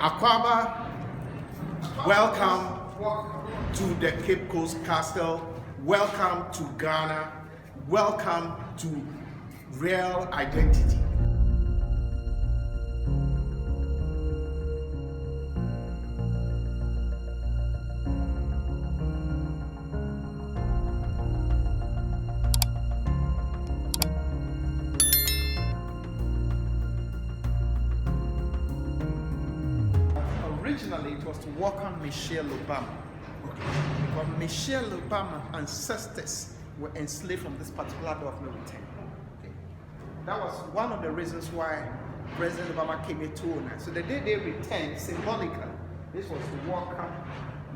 Akwaba, welcome to the Cape Coast Castle. Welcome to Ghana. Welcome to real identity. Originally, it was to welcome Michelle Obama. Because Michelle Obama's ancestors were enslaved from this particular door of no return. That was one of the reasons why President Obama came here to honor. So the day they returned, symbolically, this was to welcome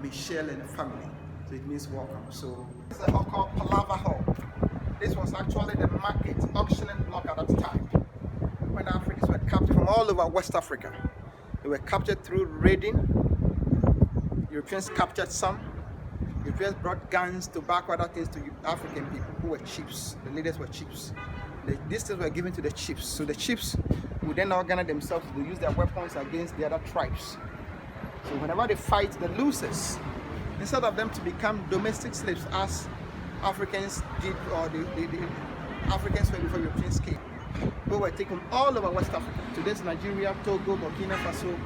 Michelle and the family. So it means welcome. So it's a hall called Palava Hall. This was actually the market auctioning block at that time, when Africans were captured from all over West Africa. They were captured through raiding. Europeans captured some. Europeans brought guns, tobacco, other things to African people who were chiefs. The leaders were chiefs. These things were given to the chiefs. So the chiefs would then organize themselves to use their weapons against the other tribes. So whenever they fight the losers, instead of them to become domestic slaves as Africans did, or the Africans were before Europeans came, who were taken all over West Africa. Today's Nigeria, Togo, Burkina Faso.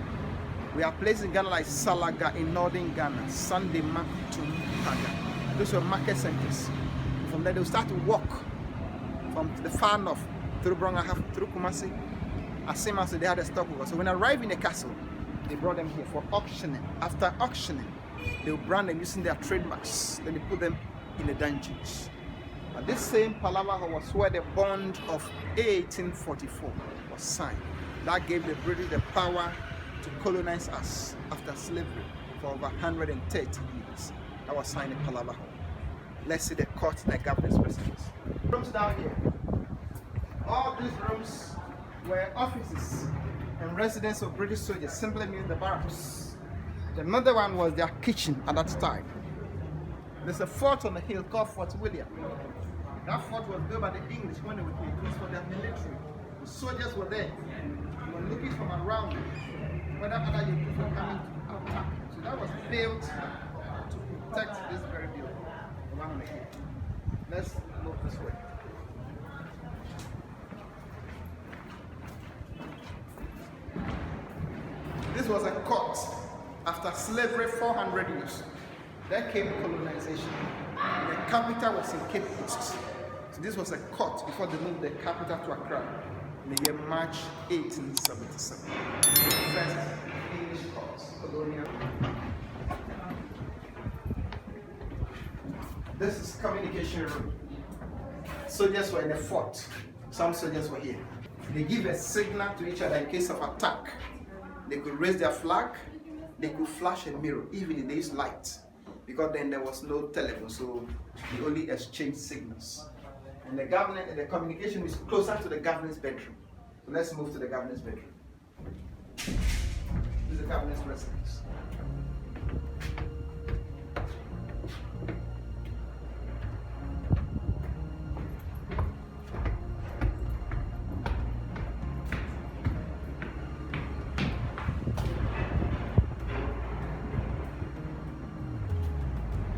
We are places in Ghana like Salaga in northern Ghana, Sandema to Paga. Those were market centers. From there, they will start to walk from the far north through Brongahaf, through Kumasi, as same as they had a stopover. So when they arrived in the castle, they brought them here for auctioning. After auctioning, they will brand them using their trademarks. Then they put them in the dungeons. But this same Palava Hall was where the bond of 1844 was signed. That gave the British the power to colonize us after slavery for over 130 years. That was signed in Palava Hall. Let's see the court and the governor's residence. Rooms down here. All these rooms were offices and residence of British soldiers, simply means the barracks. Another one was their kitchen at that time. There's a fort on the hill called Fort William. That fort was built by the English when they were used for their military. The soldiers were there. They were looking from around whether other Europeans were coming to attack. So that was built to protect this very building. The one on the hill. Let's look this way. This was a court after slavery 400 years. Then came colonization. The capital was in Cape Coast. So this was a court before they moved the capital to Accra in the year March 1877. The first English court, colonial. This is communication room. Soldiers were in the fort. Some soldiers were here. They give a signal to each other in case of attack. They could raise their flag. They could flash a mirror, even in this light. Because then there was no telephone, so they only exchanged signals. And the communication is closer to the governor's bedroom. So let's move to the governor's bedroom. This is the governor's residence.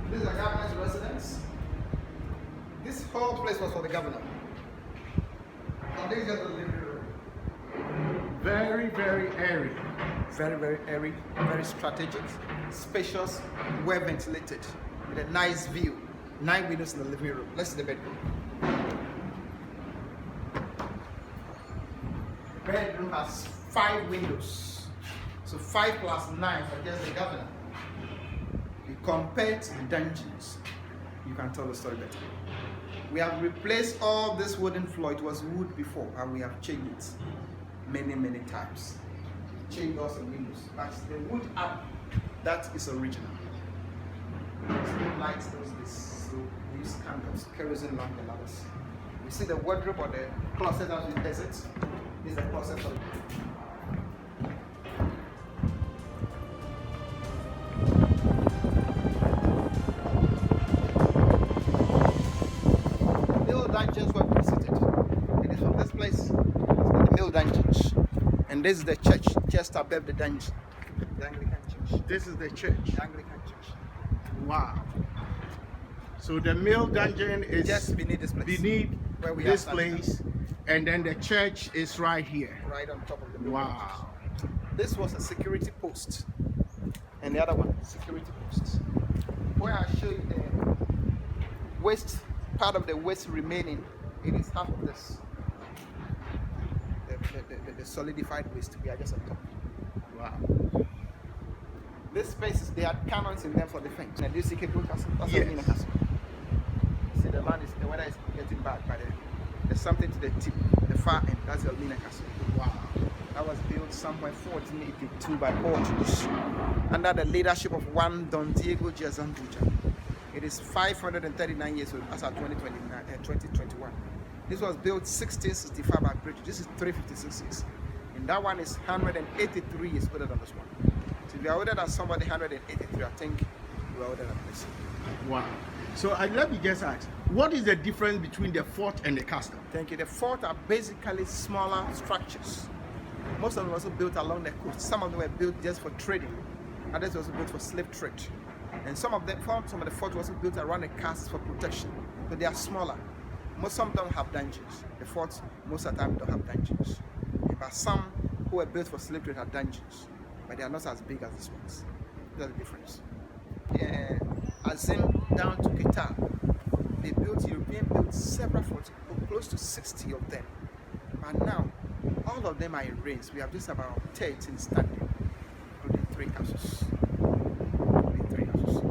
This is the governor's residence. This whole place was for the governor. And this is just the living room. Very, very airy. Very, very airy. Very strategic. Spacious. Well ventilated. With a nice view. 9 windows in the living room. Let's see the bedroom. The bedroom has 5 windows. So 5 plus 9 for just the governor. Compared to the dungeons, you can tell the story better. We have replaced all this wooden floor. It was wood before, and we have changed it many, many times. Changed doors and windows. But the wood up, that is original. Still lights those days. So we use candles, kerosene lamp and others. You see the wardrobe or the closet as we desert. This is the closet for dungeons were visited. It is from this place, the mill dungeons. And this is the church just above the dungeon. The Anglican Church. This is the church. The Anglican Church. Wow. So the male dungeon is Just beneath this place. Beneath where we this are place, and then the church is right here. Right on top of the building. Wow. This was a security post, and the other one, security post. Where I show you the waste, part of the waste remaining, it is half of this. The solidified waste. We are just on top. Wow. This spaces, they had cannons in them for defense. And you see Cape Castle? That's Yes. what I mean, a castle. See, the land is, the weather is getting bad, but there's something to the tip, the far end. That's the Almina Castle. Wow. That was built somewhere 1482 by Portuguese under the leadership of one Don Diego Jazambuja. It is 539 years old as of 2021. This was built 1665 by British. This is 356 years. And that one is 183 years older than this one. So if you are older than somebody 183, I think you are older than this. Wow. So let me just ask, what is the difference between the fort and the castle? Thank you. The fort are basically smaller structures. Most of them were also built along the coast. Some of them were built just for trading. Others were also built for slave trade. And some of the forts were also built around the castles for protection. So they are smaller. Some don't have dungeons. The forts most of the time don't have dungeons. But some who were built for slave trade have dungeons. But they are not as big as these ones. That's the difference. Azim down to Qatar, European built several forts, close to 60 of them. But now, all of them are in ruins. We have just about 13 standing, including 3 castles.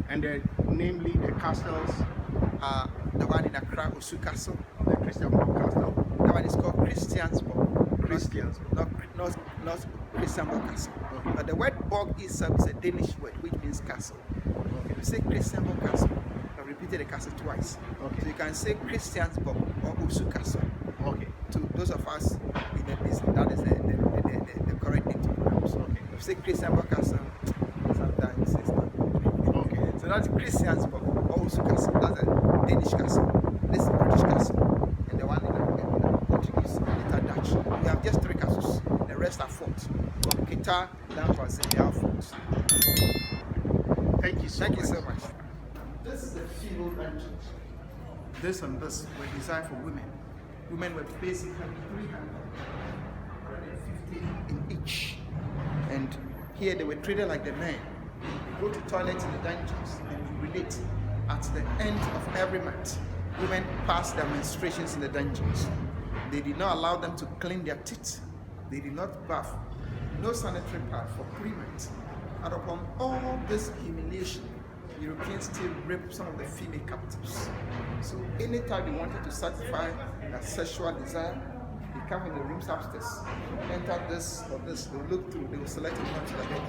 And namely the castles? The one in Accra, Osu Castle. The Christiansborg Castle. That one is called Christiansborg. Not Christiansborg Castle. Okay. But the word borg itself is a Danish word which means castle. Okay. You say Christiansborg Castle, you repeated the castle twice. Okay. So you can say Christiansborg or Osu Castle. Okay. To those of us in the business, that is the correct name to pronounce. Okay. If you say Christiansborg Castle, sometimes it's not. Okay. So that's Christiansborg or Osu Castle. That's a Danish castle. This is a British castle. And the one in the Portuguese, later Dutch. We have just 3 castles. The rest are forts. From Qatar down to Azim, they are forts. Thank you so Thank much. you so much. This is the female dungeon. This and this were designed for women. Women were basically 350 in each. And here they were treated like the men. You go to toilets in the dungeons and you relate. At the end of every month, women passed their menstruations in the dungeons. They did not allow them to clean their teeth. They did not bath. No sanitary pad for 3 months. And upon all this humiliation, Europeans still raped some of the female captives. So anytime they wanted to satisfy their sexual desire, they come in the rooms upstairs, enter this or this, they will look through, they will select one to the bed.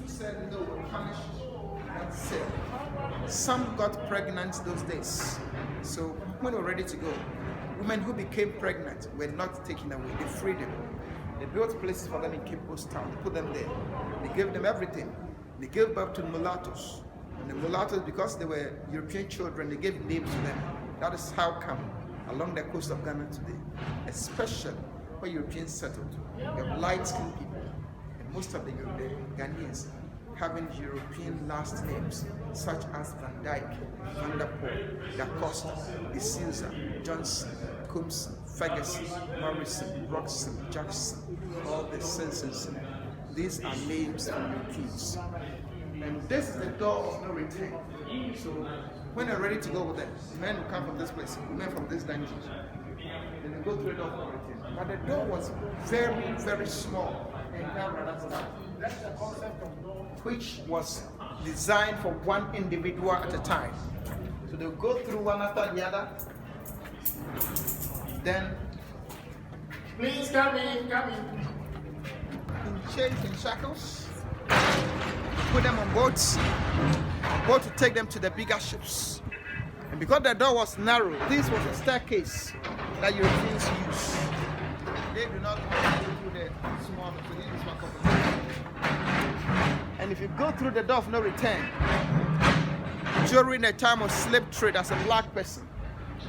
Who said no, were punished? That's said. Some got pregnant those days. So when they were ready to go, women who became pregnant were not taken away, they freed them. They built places for them in Cape Coast town, they put them there. They gave them everything. They gave birth to mulattoes. And the mulattoes, because they were European children, they gave names to them. That is how come along the coast of Ghana today, especially where Europeans settled, you have light-skinned people, and most of the Ghanaians having European last names, such as Van Dyke, Van der Poel, Da Costa, De Souza, Johnson, Combs, Ferguson, Morrison, Roxon, Jackson, all the Simpsons. These are names from Europeans. And this is the door of no return. So when they're ready to go with them, men will come from this place, women from this dungeon. Then they go through the door of no return. But the door was very, very small and rather stout. That's the concept of door, which was designed for one individual at a time. So they'll go through one after the other. Then, please come in. In chains and shackles. Put them on boats to take them to the bigger ships. And because the door was narrow, this was a staircase that Europeans used. They do not want to go through the small, so they use one couple. And if you go through the door of no return, during the time of slave trade as a black person,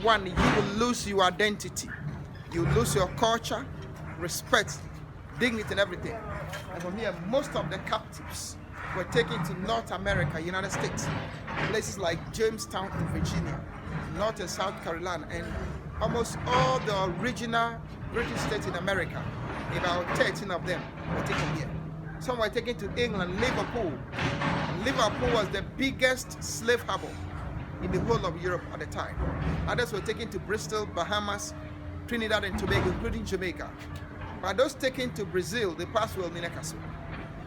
one, you will lose your identity. You lose your culture, respect, dignity and everything. And from here, most of the captives were taken to North America, United States, places like Jamestown in Virginia, North and South Carolina, and almost all the original British states in America. About 13 of them were taken here. Some were taken to England, Liverpool. Liverpool was the biggest slave harbor in the whole of Europe at the time. Others were taken to Bristol, Bahamas, Trinidad and Tobago, including Jamaica. But those taken to Brazil, they passed through Elmina-Casso.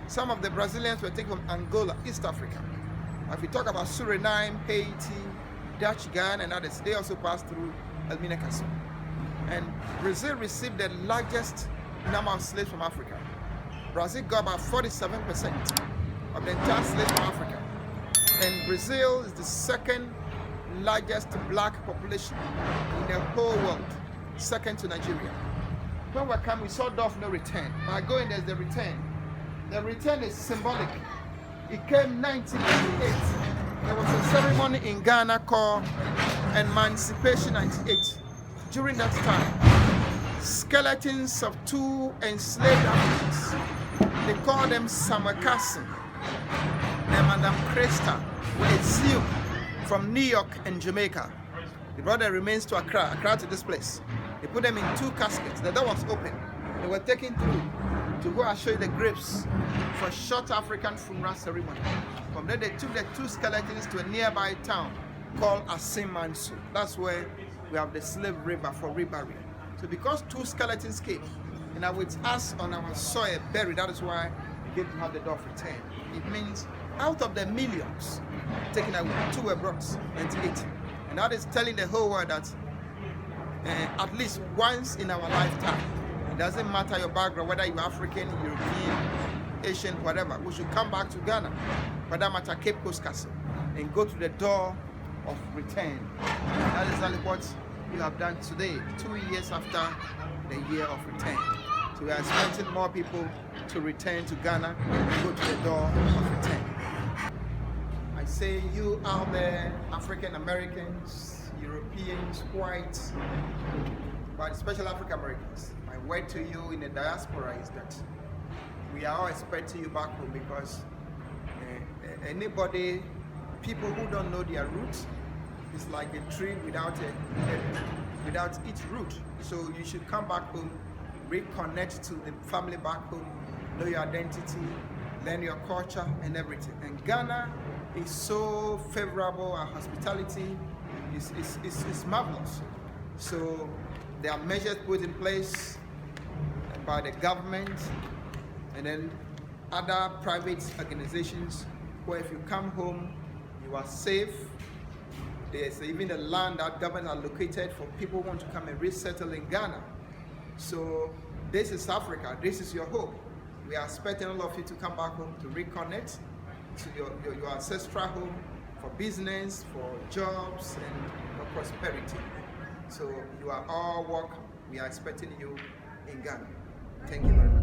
Some of the Brazilians were taken from Angola, East Africa. If we talk about Suriname, Haiti, Dutch, Ghana, and others, they also passed through Elmina-Casso. And Brazil received the largest number of slaves from Africa. Brazil got about 47% of the entire slaves from Africa. And Brazil is the second largest black population in the whole world, second to Nigeria. When we come, we saw door of no return. By going, there's the return. The return is symbolic. It came 1998. There was a ceremony in Ghana called Emancipation 98. During that time, skeletons of two enslaved Africans, they call them Samakassin and Madame Cresta, were exiled from New York and Jamaica. They brought their remains to Accra to this place. They put them in two caskets. The door was open. They were taken through to go and show you the graves for a short African funeral ceremony. From there, they took the two skeletons to a nearby town called Asimansu. That's where we have the slave river for reburial. So because two skeletons came and are with us on our soil buried, that is why we get to have the door of return. It means out of the millions taken away, two were brought, 98. And that is telling the whole world that at least once in our lifetime, it doesn't matter your background, whether you're African, European, Asian, whatever, we should come back to Ghana, for that matter, Cape Coast Castle, and go to the door of return. That is exactly what we have done today, 2 years after the year of return. So we are expecting more people to return to Ghana and go to the door of return. I say you out there, African Americans, Europeans, whites, but especially African Americans, my word to you in the diaspora is that we are all expecting you back home, because people who don't know their roots, it's like a tree without its root. So you should come back home, reconnect to the family back home, know your identity, learn your culture and everything. And Ghana is so favorable, and hospitality is marvelous. So there are measures put in place by the government and then other private organizations where if you come home, you are safe. There's even a land that government allocated for people who want to come and resettle in Ghana. So this is Africa, this is your home. We are expecting all of you to come back home to reconnect to your ancestral home for business, for jobs, and for prosperity. So you are all welcome. We are expecting you in Ghana. Thank you very much.